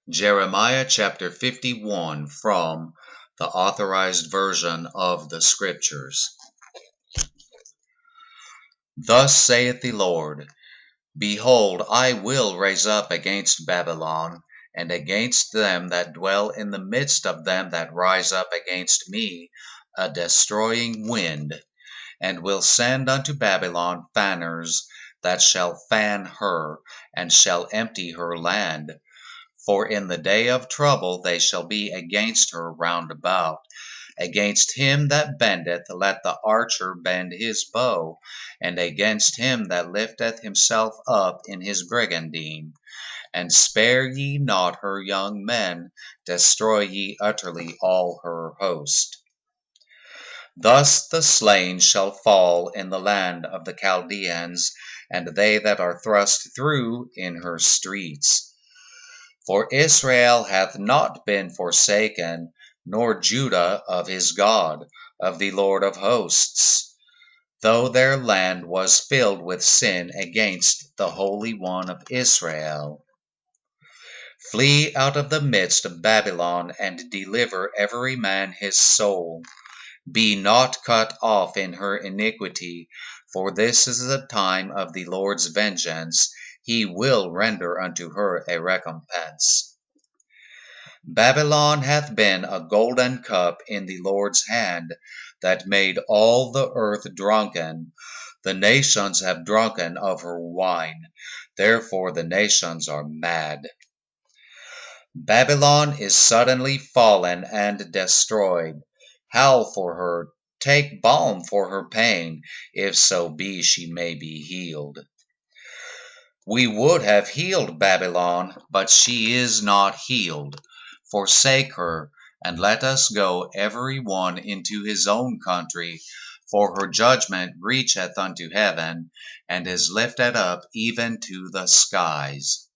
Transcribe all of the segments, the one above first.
Jeremiah chapter 51 from the Authorized Version of the Scriptures. Thus saith the Lord, Behold, I will raise up against Babylon, and against them that dwell in the midst of them that rise up against me, a destroying wind, and will send unto Babylon fanners that shall fan her, and shall empty her land. For in the day of trouble they shall be against her round about. Against him that bendeth, let the archer bend his bow, and against him that lifteth himself up in his brigandine. And spare ye not her young men, destroy ye utterly all her host. Thus the slain shall fall in the land of the Chaldeans, and they that are thrust through in her streets. For Israel hath not been forsaken, nor Judah of his God, of the Lord of hosts, though their land was filled with sin against the Holy One of Israel. Flee out of the midst of Babylon, and deliver every man his soul. Be not cut off in her iniquity, for this is the time of the Lord's vengeance. He will render unto her a recompense. Babylon hath been a golden cup in the Lord's hand, that made all the earth drunken. The nations have drunken of her wine, therefore the nations are mad. Babylon is suddenly fallen and destroyed. Howl for her, take balm for her pain, if so be she may be healed. We would have healed Babylon, but she is not healed. Forsake her, and let us go every one into his own country, for her judgment reacheth unto heaven, and is lifted up even to the skies.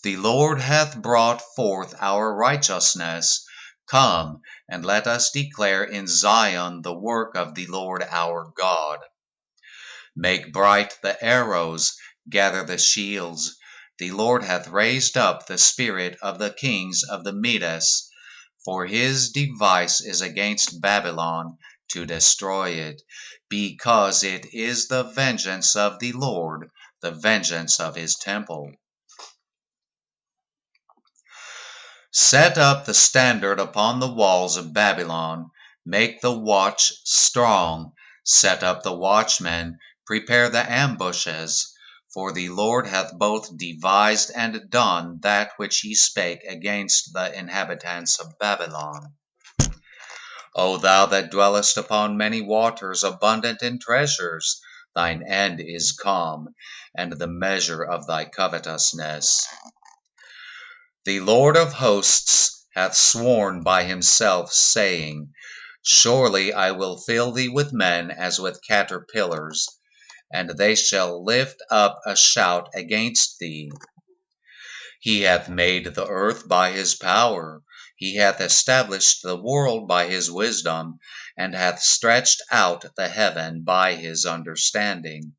The Lord hath brought forth our righteousness. Come, and let us declare in Zion the work of the Lord our God. Make bright the arrows, gather the shields. The Lord hath raised up the spirit of the kings of the Medes, for his device is against Babylon, to destroy it, because it is the vengeance of the Lord, the vengeance of his temple. Set up the standard upon the walls of Babylon, make the watch strong, set up the watchmen, prepare the ambushes, for the Lord hath both devised and done that which he spake against the inhabitants of Babylon. O thou that dwellest upon many waters, abundant in treasures, thine end is come, and the measure of thy covetousness. The Lord of hosts hath sworn by himself, saying, Surely I will fill thee with men as with caterpillars, and they shall lift up a shout against thee. He hath made the earth by his power, he hath established the world by his wisdom, and hath stretched out the heaven by his understanding.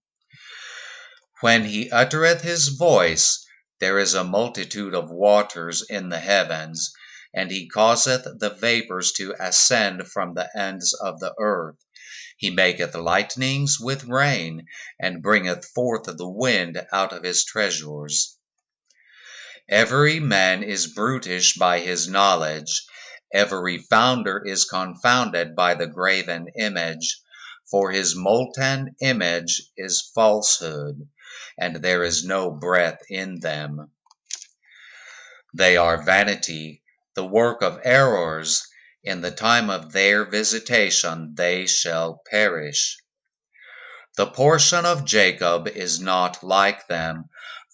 When he uttereth his voice, there is a multitude of waters in the heavens, and he causeth the vapors to ascend from the ends of the earth. He maketh lightnings with rain, and bringeth forth the wind out of his treasures. Every man is brutish by his knowledge, every founder is confounded by the graven image, for his molten image is falsehood, and there is no breath in them. They are vanity, the work of errors. In the time of their visitation they shall perish. The portion of Jacob is not like them,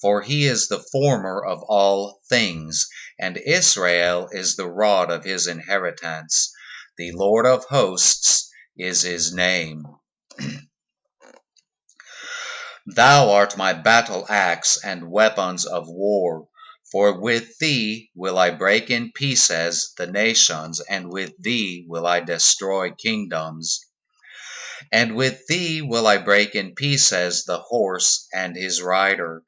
for he is the former of all things, and Israel is the rod of his inheritance. The Lord of hosts is his name. Thou art my battle axe and weapons of war, for with thee will I break in pieces the nations, and with thee will I destroy kingdoms. And with thee will I break in pieces the horse and his rider,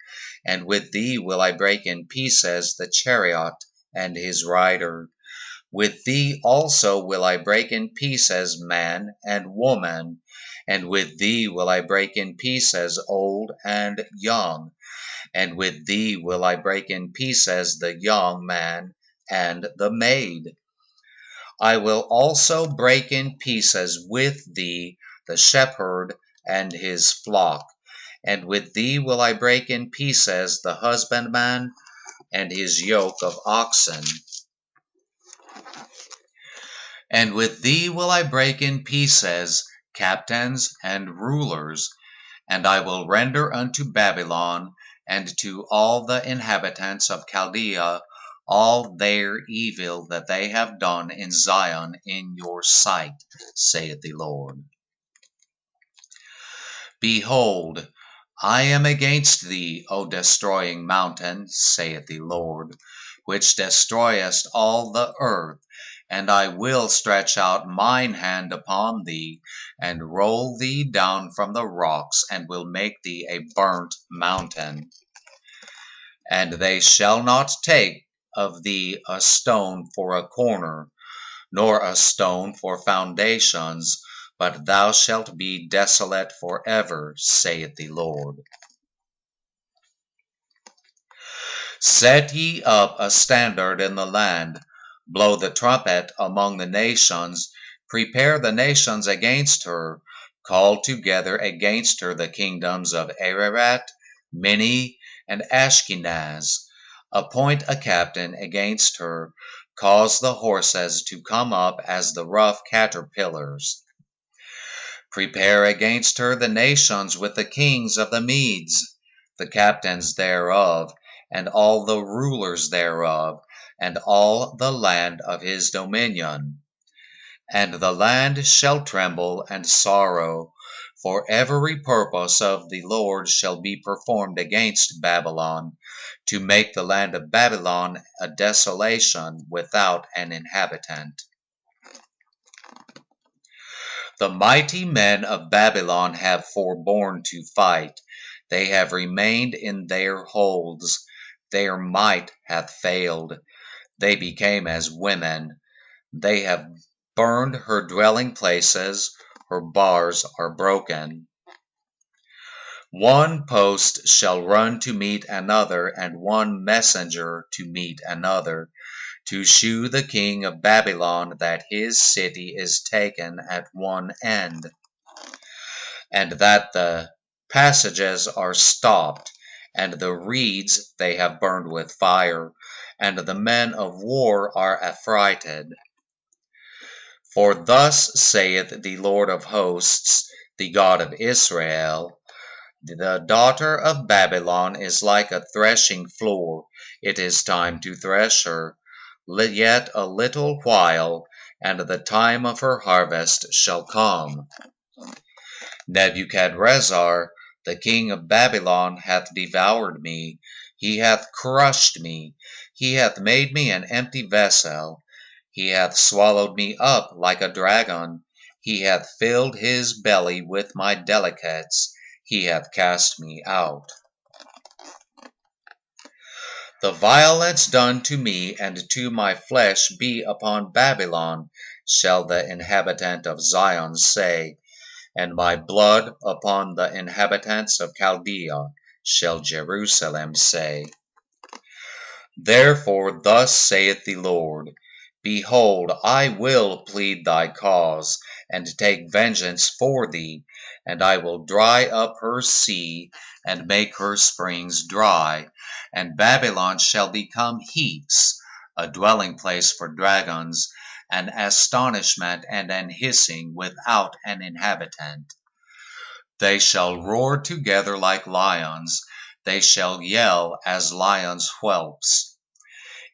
and with thee will I break in pieces the chariot and his rider. With thee also will I break in pieces man and woman, and with thee will I break in pieces old and young, and with thee will I break in pieces the young man and the maid. I will also break in pieces with thee the shepherd and his flock, and with thee will I break in pieces the husbandman and his yoke of oxen. And with thee will I break in pieces captains and rulers, and I will render unto Babylon and to all the inhabitants of Chaldea all their evil that they have done in Zion in your sight, saith the Lord. Behold, I am against thee, O destroying mountain, saith the Lord, which destroyest all the earth, and I will stretch out mine hand upon thee, and roll thee down from the rocks, and will make thee a burnt mountain. And they shall not take of thee a stone for a corner, nor a stone for foundations, but thou shalt be desolate forever, saith the Lord. Set ye up a standard in the land, blow the trumpet among the nations, prepare the nations against her, call together against her the kingdoms of Ararat, Minni, and Ashkenaz. Appoint a captain against her, cause the horses to come up as the rough caterpillars. Prepare against her the nations with the kings of the Medes, the captains thereof, and all the rulers thereof, and all the land of his dominion. And the land shall tremble and sorrow, for every purpose of the Lord shall be performed against Babylon, to make the land of Babylon a desolation without an inhabitant. The mighty men of Babylon have forborne to fight, they have remained in their holds, their might hath failed, they became as women, they have burned her dwelling places, her bars are broken. One post shall run to meet another, and one messenger to meet another, to shew the king of Babylon that his city is taken at one end, and that the passages are stopped, and the reeds they have burned with fire, and the men of war are affrighted. For thus saith the Lord of hosts, the God of Israel, the daughter of Babylon is like a threshing floor, it is time to thresh her. Yet a little while, and the time of her harvest shall come. Nebuchadrezzar, the king of Babylon, hath devoured me, he hath crushed me, he hath made me an empty vessel, he hath swallowed me up like a dragon, he hath filled his belly with my delicates, he hath cast me out. The violence done to me and to my flesh be upon Babylon, shall the inhabitant of Zion say, and my blood upon the inhabitants of Chaldea, shall Jerusalem say. Therefore thus saith the Lord, Behold, I will plead thy cause, and take vengeance for thee, and I will dry up her sea, and make her springs dry, and Babylon shall become heaps, a dwelling place for dragons, an astonishment and an hissing without an inhabitant. They shall roar together like lions, they shall yell as lions' whelps.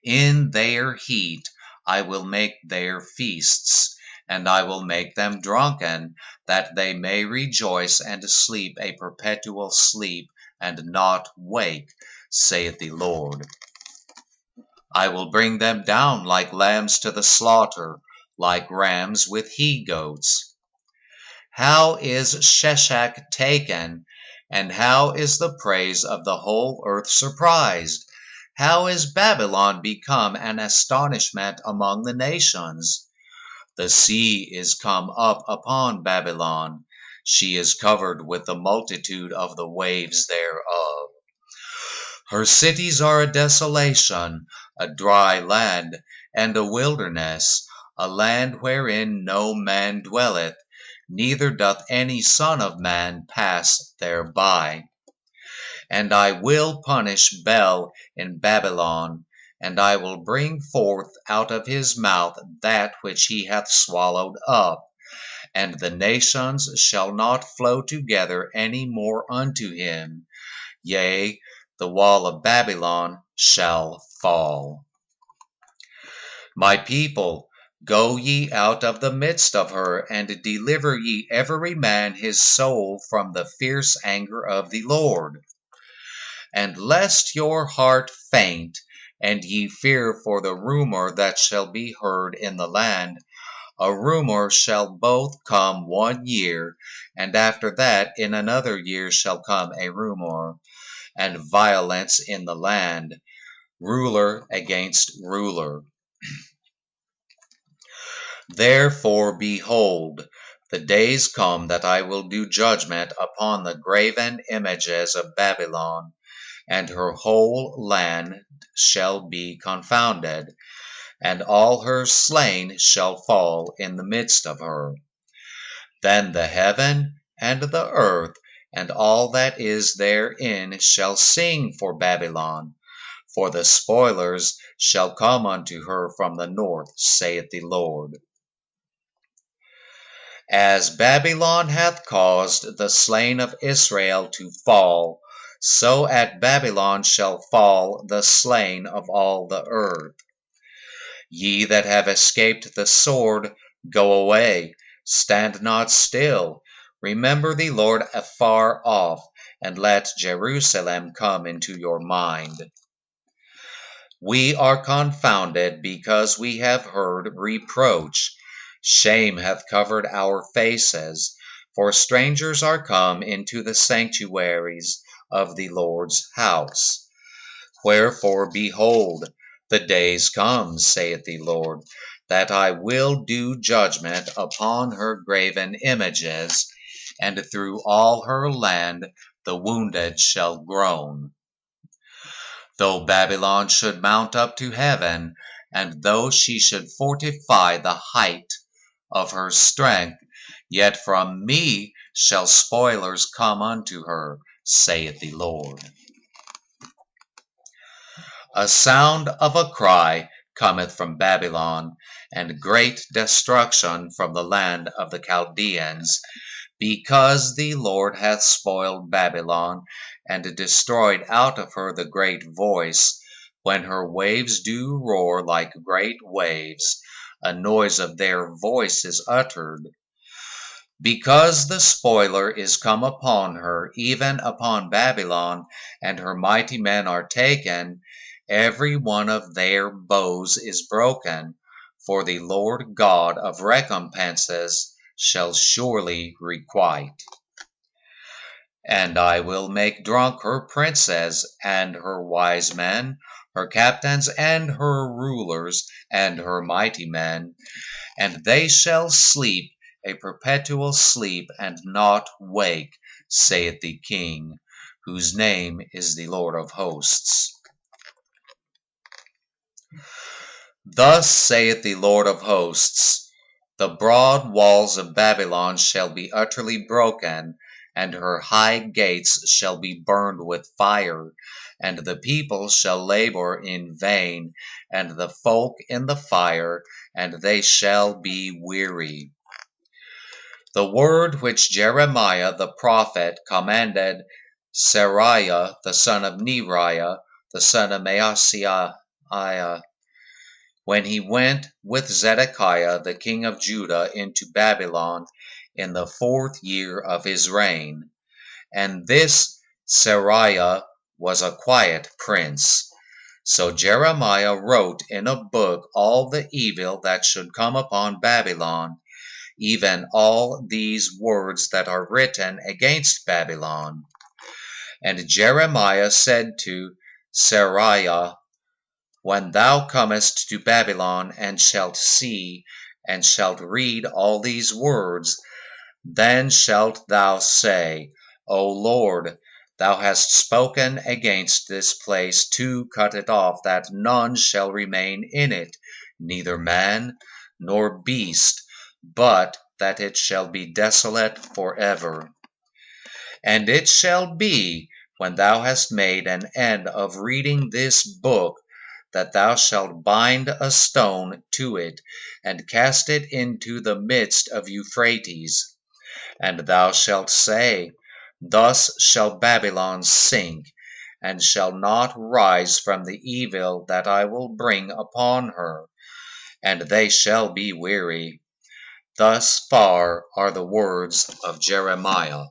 In their heat I will make their feasts, and I will make them drunken, that they may rejoice and sleep a perpetual sleep, and not wake, saith the Lord. I will bring them down like lambs to the slaughter, like rams with he-goats. How is Sheshach taken? And how is the praise of the whole earth surprised? How is Babylon become an astonishment among the nations? The sea is come up upon Babylon. She is covered with the multitude of the waves thereof. Her cities are a desolation, a dry land, and a wilderness, a land wherein no man dwelleth, neither doth any son of man pass thereby. And I will punish Bel in Babylon, and I will bring forth out of his mouth that which he hath swallowed up, and the nations shall not flow together any more unto him. Yea, the wall of Babylon shall fall. My people, go ye out of the midst of her, and deliver ye every man his soul from the fierce anger of the Lord. And lest your heart faint, and ye fear for the rumor that shall be heard in the land, a rumor shall both come 1 year, and after that in another year shall come a rumor, and violence in the land, ruler against ruler. Therefore, behold, the days come that I will do judgment upon the graven images of Babylon, and her whole land shall be confounded, and all her slain shall fall in the midst of her. Then the heaven and the earth and all that is therein shall sing for Babylon, for the spoilers shall come unto her from the north, saith the Lord. As Babylon hath caused the slain of Israel to fall, so at Babylon shall fall the slain of all the earth. Ye that have escaped the sword, go away, stand not still. Remember the Lord afar off, and let Jerusalem come into your mind. We are confounded because we have heard reproach. Shame hath covered our faces, for strangers are come into the sanctuaries of the Lord's house. Wherefore, behold, the days come, saith the Lord, that I will do judgment upon her graven images, and through all her land the wounded shall groan. Though Babylon should mount up to heaven, and though she should fortify the height of her strength, yet from me shall spoilers come unto her, saith the Lord. A sound of a cry cometh from Babylon, and great destruction from the land of the Chaldeans, because the Lord hath spoiled Babylon, and destroyed out of her the great voice, when her waves do roar like great waves, a noise of their voice is uttered. Because the spoiler is come upon her, even upon Babylon, and her mighty men are taken, every one of their bows is broken, for the Lord God of recompenses shall surely requite. And I will make drunk her princes and her wise men, her captains and her rulers and her mighty men, and they shall sleep a perpetual sleep and not wake, saith the King, whose name is the Lord of hosts. Thus saith the Lord of hosts, the broad walls of Babylon shall be utterly broken, and her high gates shall be burned with fire, and the people shall labor in vain, and the folk in the fire, and they shall be weary. The word which Jeremiah the prophet commanded Seraiah the son of Neriah, the son of Maaseiah, when he went with Zedekiah the king of Judah into Babylon in the 4th year of his reign. And this Seraiah was a quiet prince. So Jeremiah wrote in a book all the evil that should come upon Babylon, even all these words that are written against Babylon. And Jeremiah said to Seraiah, When thou comest to Babylon, and shalt see, and shalt read all these words, then shalt thou say, O Lord, thou hast spoken against this place to cut it off, that none shall remain in it, neither man nor beast, but that it shall be desolate forever. And it shall be, when thou hast made an end of reading this book, that thou shalt bind a stone to it, and cast it into the midst of Euphrates. And thou shalt say, Thus shall Babylon sink, and shall not rise from the evil that I will bring upon her, and they shall be weary. Thus far are the words of Jeremiah.